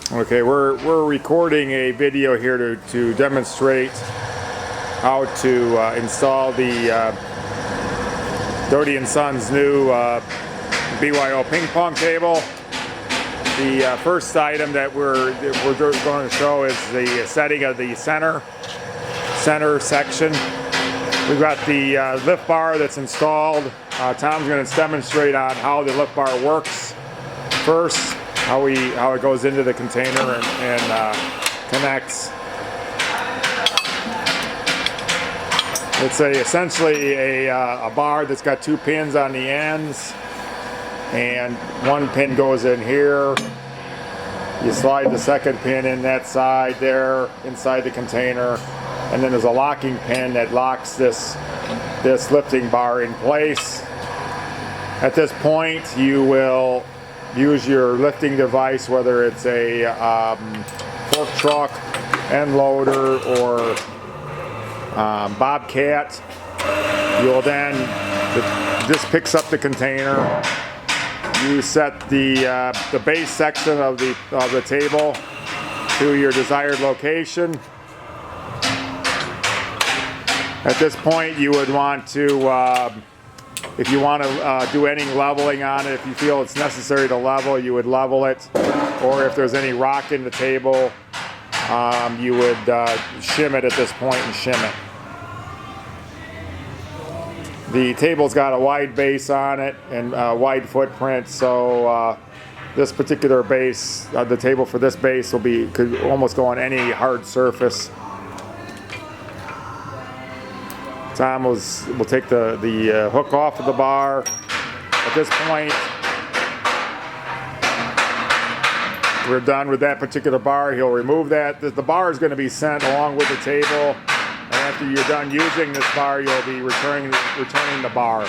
Okay, we're recording a video here to demonstrate how to install the Doty & Sons new BYO ping pong table. The first item that we're going to show is the setting of the center section. We've got the lift bar that's installed. Tom's going to demonstrate on how the lift bar works first, how it goes into the container and connects. It's essentially a bar that's got two pins on the ends, and one pin goes in here. You slide the second pin in that side there inside the container, and then there's a locking pin that locks this lifting bar in place. At this point, you will use your lifting device, whether it's a fork truck, end loader, or bobcat. You'll then, this picks up the container. You set the base section of the table to your desired location. At this point, you would want to, if you want to do any leveling on it, if you feel it's necessary to level, you would level it. Or if there's any rock in the table, you would shim it at this point and shim it. The table's got a wide base on it and a wide footprint, so this particular base, the table for this base could almost go on any hard surface. Tom will take the hook off of the bar. At this point, we're done with that particular bar. He'll remove that. The bar is going to be sent along with the table. And after you're done using this bar, you'll be returning the bar.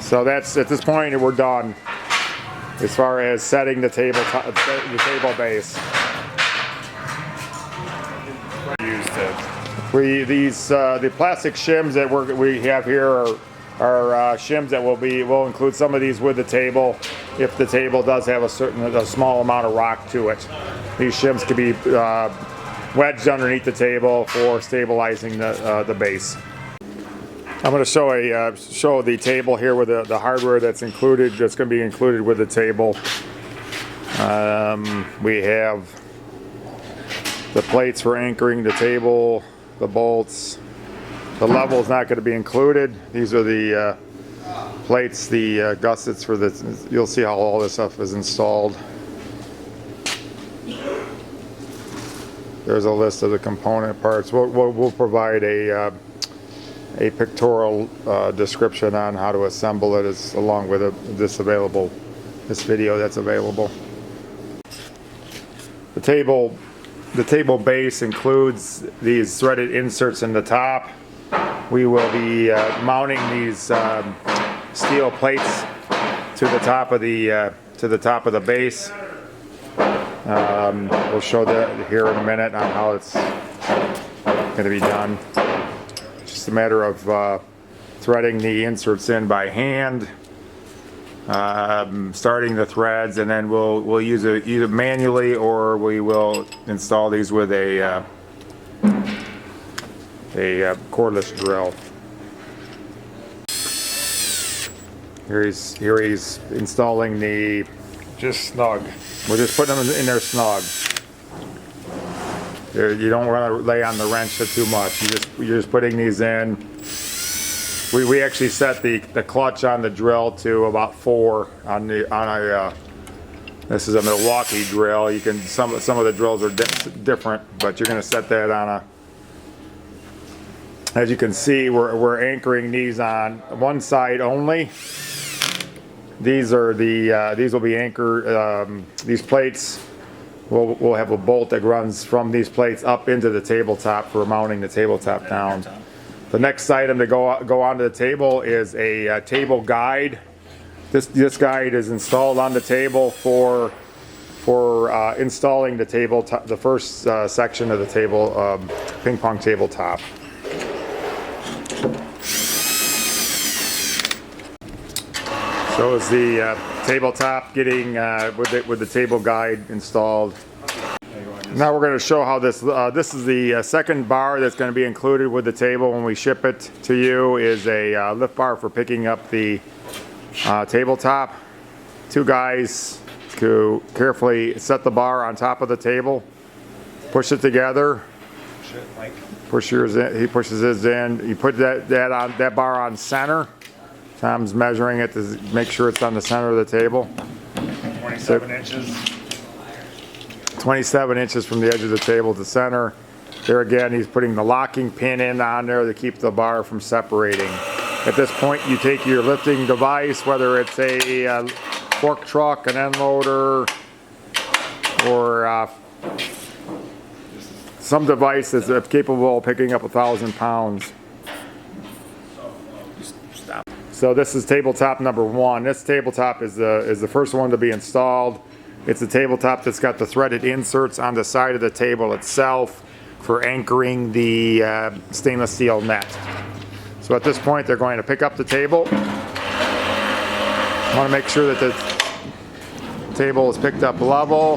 So that's, at this point, we're done as far as setting the table base. The plastic shims that we have here are shims that will include some of these with the table if the table does have a small amount of rock to it. These shims can be wedged underneath the table for stabilizing the base. I'm going to show the table here with the hardware that's going to be included with the table. We have the plates for anchoring the table, the bolts. The level is not going to be included. These are the plates, the gussets for the. You'll see how all this stuff is installed. There's a list of the component parts. We'll provide a pictorial description on how to assemble it, along with this video that's available. The table base includes these threaded inserts in the top. We will be mounting these steel plates to the top of the base. We'll show that here in a minute on how it's going to be done. Just a matter of threading the inserts in by hand, starting the threads, and then we'll use it either manually or we will install these with a cordless drill. Here he's installing the just snug. We're just putting them in there snug. You don't want to lay on the wrench too much. You're just putting these in. We actually set the clutch on the drill to about 4 on a. This is a Milwaukee drill. You can some of the drills are different, but you're going to set that on a. As you can see, we're anchoring these on one side only. These will be anchored. These plates will have a bolt that runs from these plates up into the tabletop for mounting the tabletop down. The next item to go onto the table is a table guide. This guide is installed on the table for installing the the first section of the table ping pong tabletop. Shows the tabletop getting with the table guide installed. Now we're going to show how this is the second bar that's going to be included with the table when we ship it to you. Is a lift bar for picking up the tabletop. Two guys to carefully set the bar on top of the table, push it together. Push yours in. He pushes his in. You put that bar on center. Tom's measuring it to make sure it's on the center of the table. 27 inches. 27 inches from the edge of the table to center. There again, he's putting the locking pin in on there to keep the bar from separating. At this point, you take your lifting device, whether it's a fork truck, an end loader, or some device that's capable of picking up 1,000 pounds. So this is tabletop number 1. This tabletop is the first one to be installed. It's a tabletop that's got the threaded inserts on the side of the table itself for anchoring the stainless steel net. So at this point, they're going to pick up the table. Want to make sure that the table is picked up level.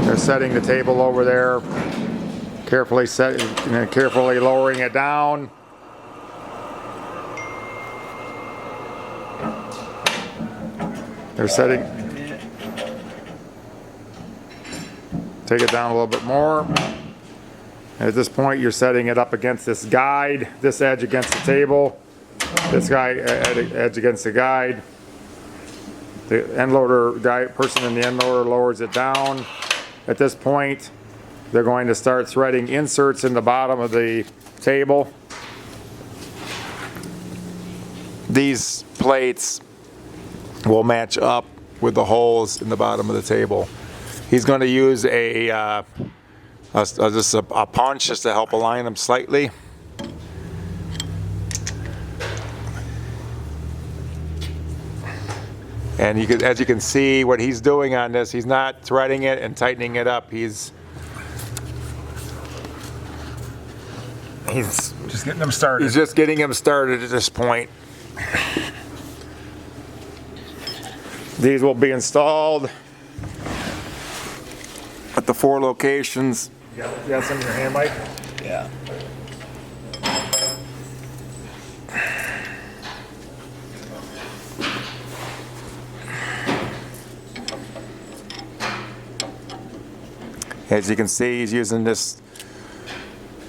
They're setting the table over there, carefully lowering it down. They're setting. Take it down a little bit more. And at this point, you're setting it up against this guide, this edge against the table, this edge against the guide. The end loader person in the end loader lowers it down. At this point, they're going to start threading inserts in the bottom of the table. These plates will match up with the holes in the bottom of the table. He's going to use just a punch just to help align them slightly. And as you can see, what he's doing on this, he's not threading it and tightening it up. He's just getting them started. He's just getting them started at this point. These will be installed at the 4 locations. You got some in your hand, Mike? Yeah. As you can see, he's using this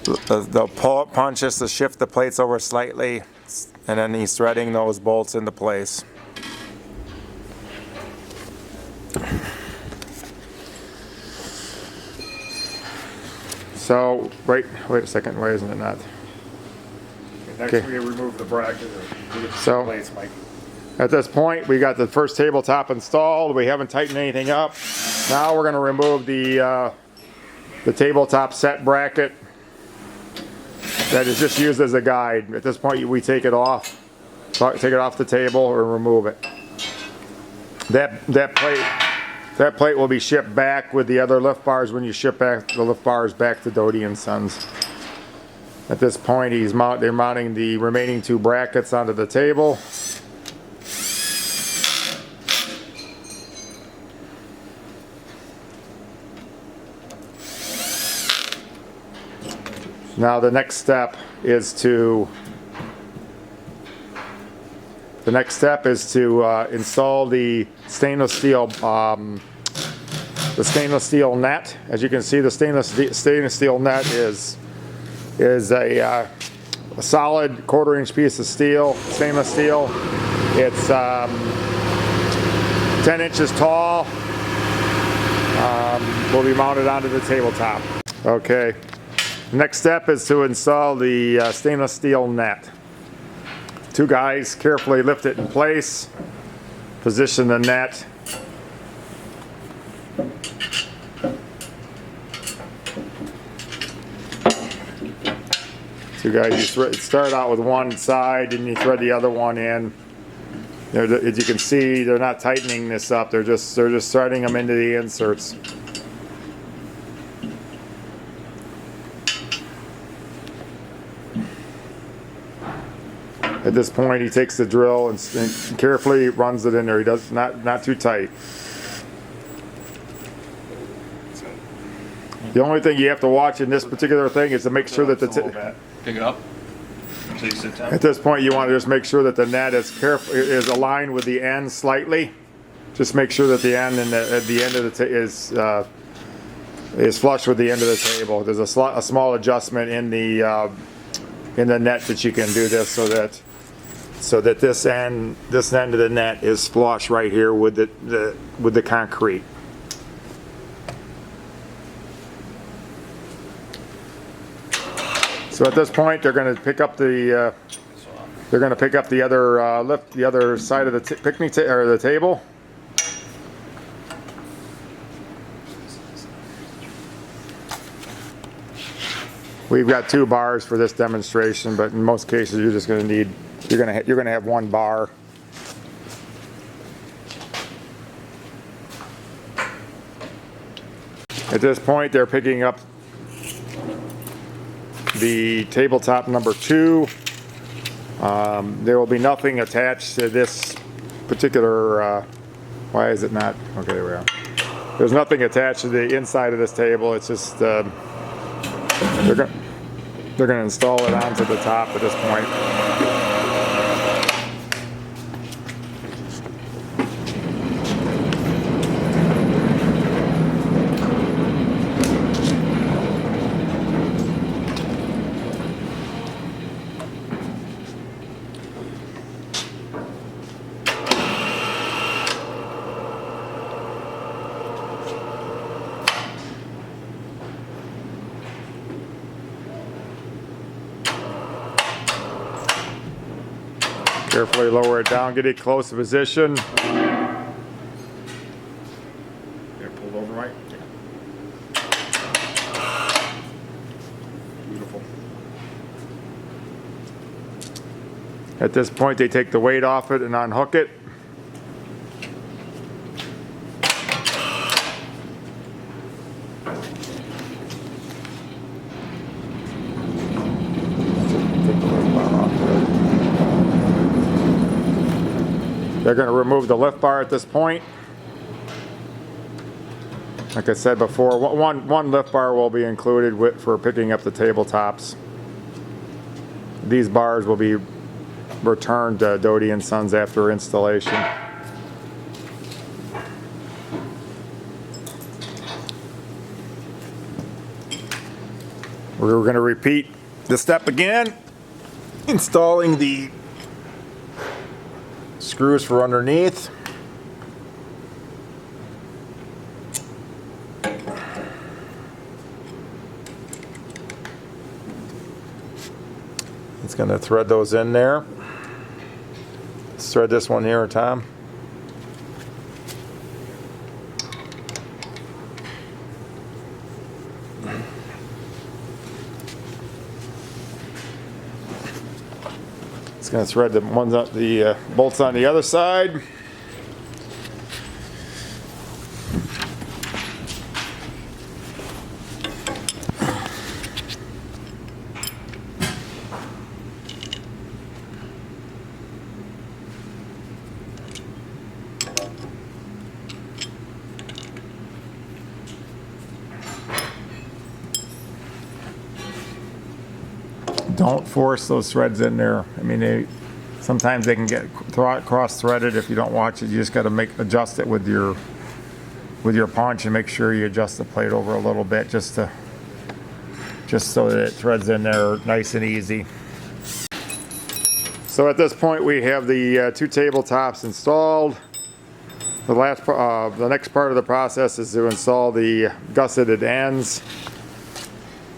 the punch just to shift the plates over slightly, and then he's threading those bolts into place. So, wait a second, why isn't it not? Next Okay. we remove the bracket or the So- plates, Mike. At this point, we got the first tabletop installed. We haven't tightened anything up. Now we're going to remove the tabletop set bracket that is just used as a guide. At this point, we take it off. Take it off the table or remove it. That plate will be shipped back with the other lift bars when you ship back the lift bars back to Doty and Sons. At this point, they're mounting the remaining 2 brackets onto the table. Now the next step is to install the stainless steel net. As you can see, the stainless steel net is a solid 1/4 inch piece of steel, stainless steel. It's 10 inches tall. Will be mounted onto the tabletop. Okay. Next step is to install the stainless steel net. 2 guys carefully lift it in place, position the net. Two guys, you start out with one side and you thread the other one in. As you can see, they're not tightening this up. They're just threading them into the inserts. At this point, he takes the drill and carefully runs it in there. He does not too tight. The only thing you have to watch in this particular thing is to make sure that Pick it up. So you sit down. at this point you want to just make sure that the net is aligned with the end slightly. Just make sure that the end and at the end of the is flush with the end of the table. There's a small adjustment in the net that you can do this so that this end of the net is flush right here with the concrete. So at this point, they're going to pick up the other side of the the table. We've got 2 bars for this demonstration, but in most cases, you're just going to need you're going to have 1 bar. At this point, they're picking up the tabletop number 2. There will be nothing attached to this particular, why is it not? Okay, there we are. There's nothing attached to the inside of this table. It's just, they're going to install it onto the top at this point. Carefully lower it down, get it close to position. There, pulled over right. Beautiful. At this point, they take the weight off it and unhook it. They're going to remove the lift bar at this point. Like I said before, one lift bar will be included for picking up the tabletops. These bars will be returned to Doty & Sons after installation. We're going to repeat the step again, installing the screws for underneath. It's going to thread those in there. Let's thread this one here, Tom. It's going to thread the bolts on the other side. Don't force those threads in there. I mean, sometimes they can get cross-threaded if you don't watch it. You just got to adjust it with your punch and make sure you adjust the plate over a little bit just so that it threads in there nice and easy. So at this point, we have the 2 tabletops installed. The next part of the process is to install the gusseted ends.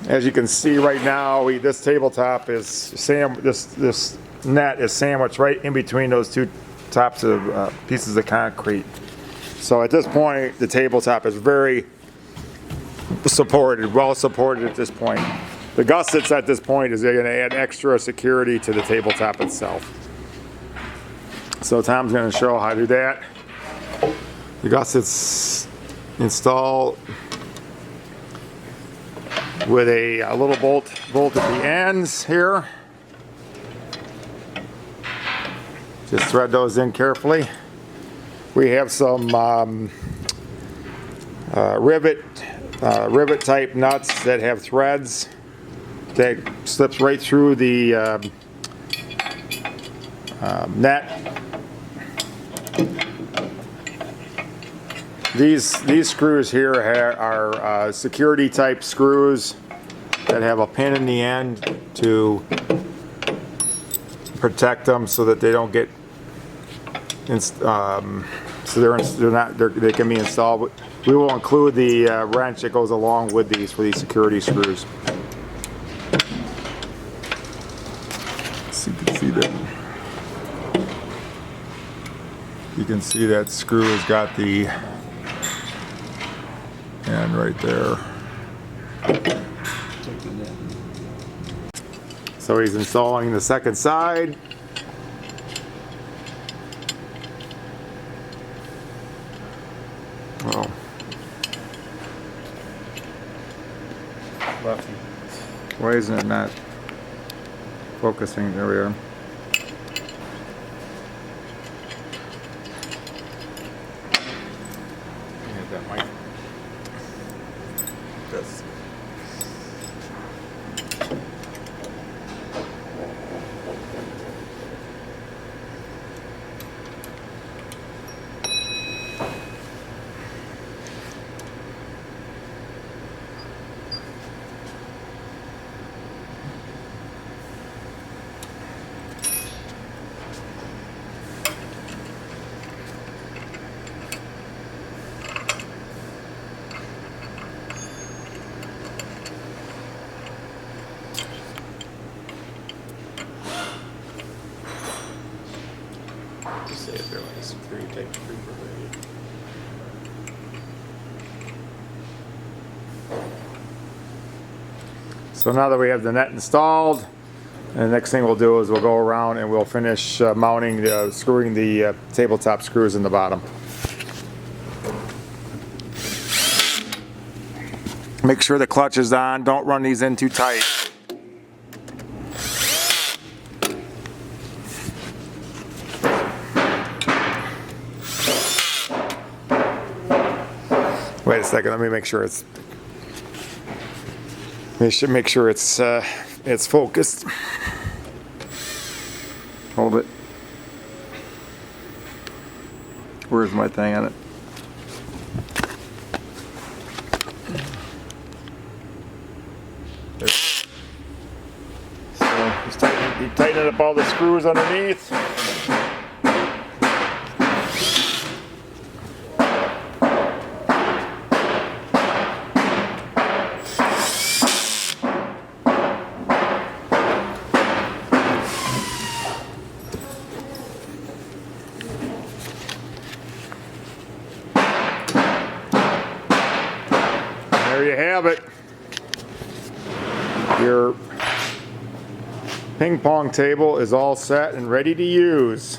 As you can see right now, this tabletop is this net is sandwiched right in between those 2 tops of pieces of concrete. So at this point, the tabletop is very supported, well supported at this point. The gussets at this point is they're going to add extra security to the tabletop itself. So Tom's going to show how to do that. The gussets install with a little bolt at the ends here. Just thread those in carefully. We have some rivet type nuts that have threads that slips right through the net. These screws here are security type screws that have a pin in the end to protect them so that they don't get they can be installed. We will include the wrench that goes along with these for these security screws. So you can see that. You can see that screw has got the end right there. So he's installing the second side. Oh. Lefty. Why isn't it not focusing? There we are. That mic. This. Just say if they're like a security type screw for So now that we have the net installed, and the next thing we'll do is we'll go around and we'll finish mounting, screwing the tabletop screws in the bottom. Make sure the clutch is on. Don't run these in too tight. Wait a second. Let me make sure it's. We should make sure it's focused. Hold it. Where's my thing on it? There. So just tighten up all the screws underneath. There you have it. Your ping pong table is all set and ready to use.